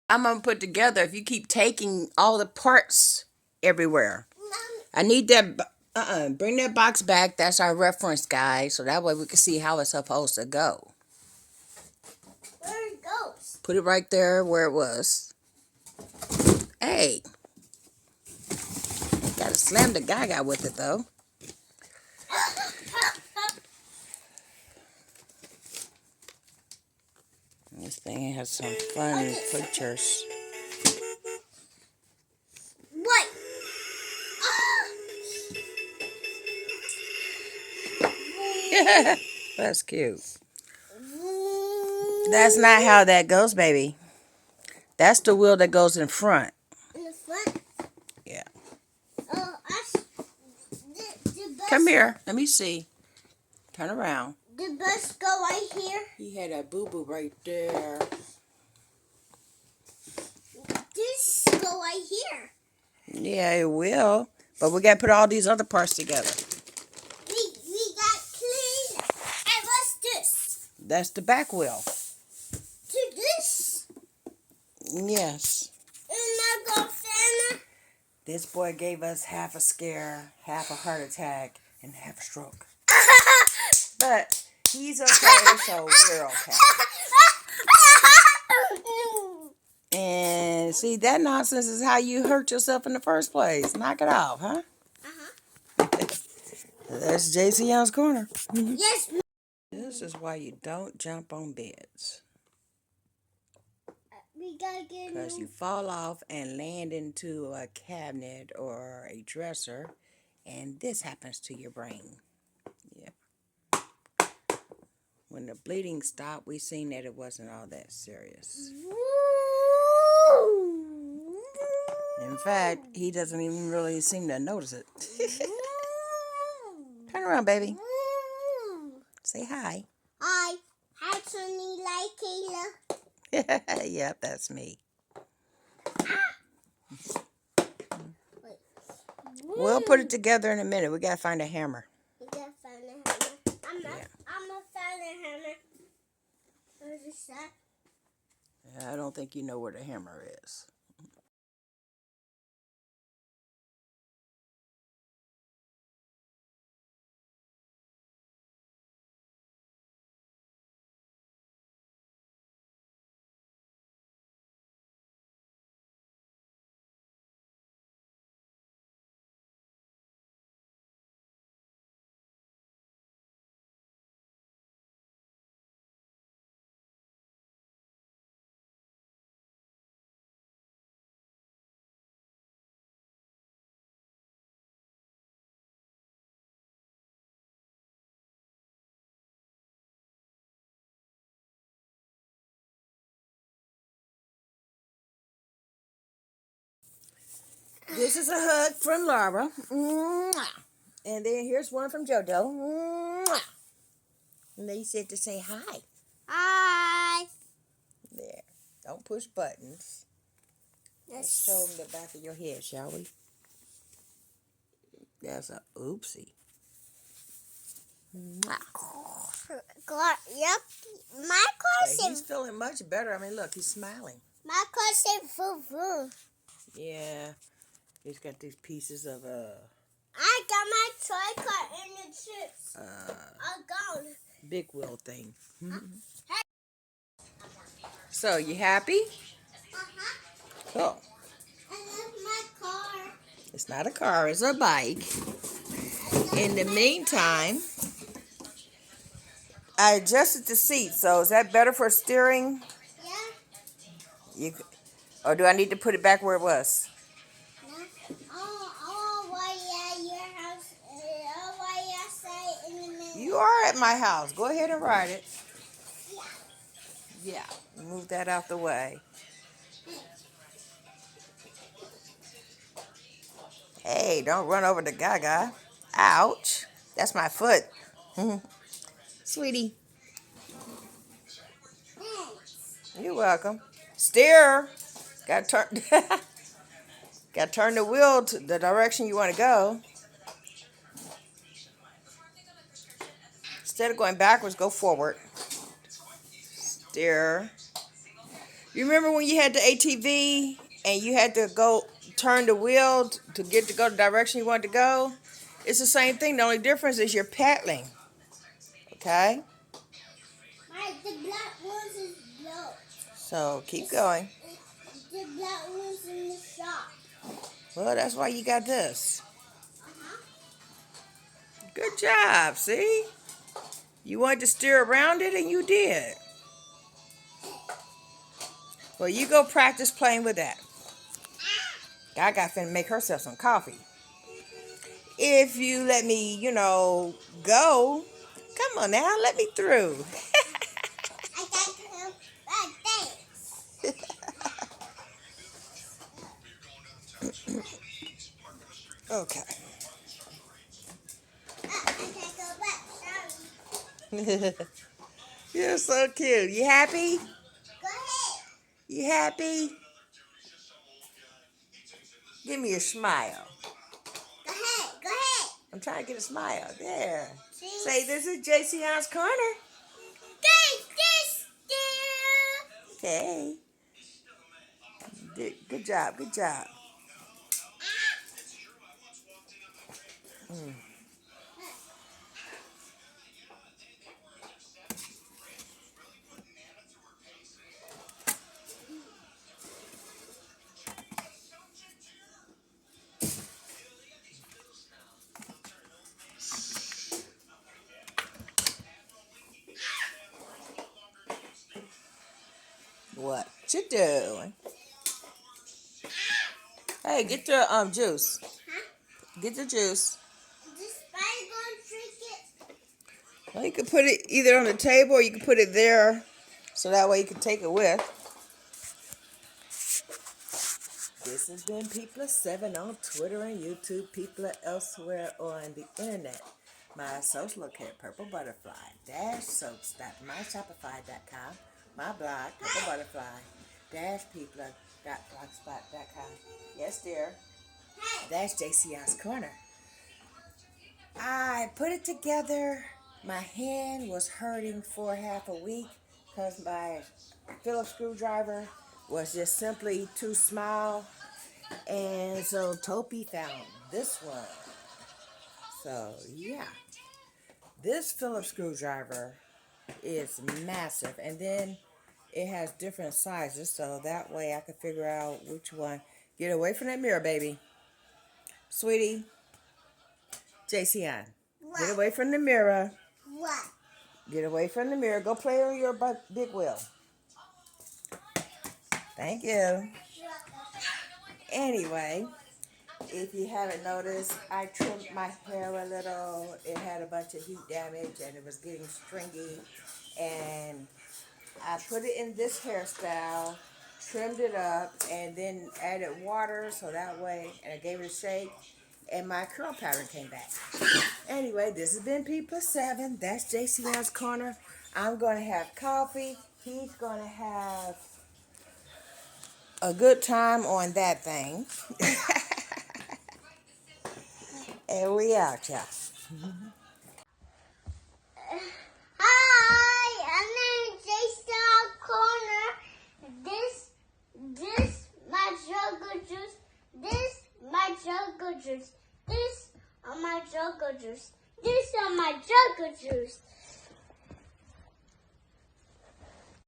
I'm gonna put together if you keep taking all the parts everywhere. I need that. Bring that box back. That's our reference guide, so that way we can see how it's supposed to go. Where it goes? Put it right there where it was. Hey, gotta slam the gaga with it though. This thing has some fun pictures. What? That's cute. That's not how that goes, baby. That's the wheel that goes in front. In the front? Yeah. Oh, the bus. Come here. Let me see. Turn around. The bus go right here. He had a boo-boo right there. This go right here. Yeah, it will. But we got to put all these other parts together. We got clean. And what's this? That's the back wheel. To this? Yes. And I go fan. This boy gave us half a scare, half a heart attack, and half a stroke. But he's okay, so we're okay. And see, that nonsense is how you hurt yourself in the first place. Knock it off, huh? That's Jayceon's corner. Yes. This is why you don't jump on beds. We gotta get Because you fall off and land into a cabinet or a dresser, and this happens to your brain. Yeah. When the bleeding stopped, we seen that it wasn't all that serious. In fact, he doesn't even really seem to notice it. Turn around, baby. Say hi. Hi. Hi, Tony, like Kayla. Yep, that's me. We'll put it together in a minute. We gotta find a hammer. We gotta find a hammer. I'm gonna find a hammer. Where's the set? I don't think you know where the hammer is. This is a hug from Laura. And then here's one from JoJo. And they said to say hi. Hi. There. Don't push buttons. Let's show them the back of your head, shall we? That's a oopsie. Yep. My car said. He's feeling much better. I mean, look, he's smiling. My car said foo. Yeah. He's got these pieces of I got my toy car in the chips. I'm gone. big wheel thing. So, you happy? Cool. I love my car. It's not a car, it's a bike. In the meantime, I adjusted the seat. So, is that better for steering? Yeah. Or do I need to put it back where it was? No. Oh, why your house? Why outside in the middle? You are at my house. Go ahead and ride it. Yeah. Yeah. Move that out the way. Hey, don't run over the gaga. Ouch. That's my foot. Sweetie. You're welcome. Steer. Got to turn. Got to turn the wheel to the direction you want to go. Instead of going backwards, go forward. Steer. You remember when you had the ATV and you had to go turn the wheel to get to go the direction you want to go? It's the same thing. The only difference is you're paddling. Okay? The black ones is blue. So keep going. The black ones in the shop. Well, that's why you got this. Uh-huh. Good job, see? You wanted to steer around it and you did. Well, you go practice playing with that. Gaga finna make herself some coffee. If you let me, go. Come on now, let me through. I got him right Okay. I can't go back. Sorry. You're so cute. You happy? Go ahead. You happy? Give me a smile. Go ahead. Go ahead. I'm trying to get a smile. There. See? Say, this is Jayceon's Corner. Okay. Good job. Good job. What you doing? Hey, get your juice. Huh? Get the juice. This spider gonna drink it. Well, you can put it either on the table or you can put it there, so that way you can take it with. This has been People7 on Twitter and YouTube. People elsewhere on the internet. My social account, PurpleButterfly-Soaps.myshopify.com. My blog, PurpleButterfly-People.blogspot.com. Yes, dear. That's Jayceon's Corner. I put it together. My hand was hurting for half a week because my Phillips screwdriver was just simply too small. And so Topi found this one. So, yeah. This Phillips screwdriver is massive. And then it has different sizes. So that way I can figure out which one. Get away from that mirror, baby. Sweetie. Jayceon. Get away from the mirror. What? Get away from the mirror. Go play on your big wheel. Thank you. Anyway, if you haven't noticed, I trimmed my hair a little. It had a bunch of heat damage and it was getting stringy. And I put it in this hairstyle, trimmed it up, and then added water so that way, and I gave it a shake, and my curl pattern came back. Anyway, this has been People7. That's Jayceon's Corner. I'm going to have coffee. He's going to have a good time on that thing. And we out, y'all. Hi, I'm in Jayceon Corner. This my jungle juice. This my jungle juice. This are my jungle juice. This are my jungle juice.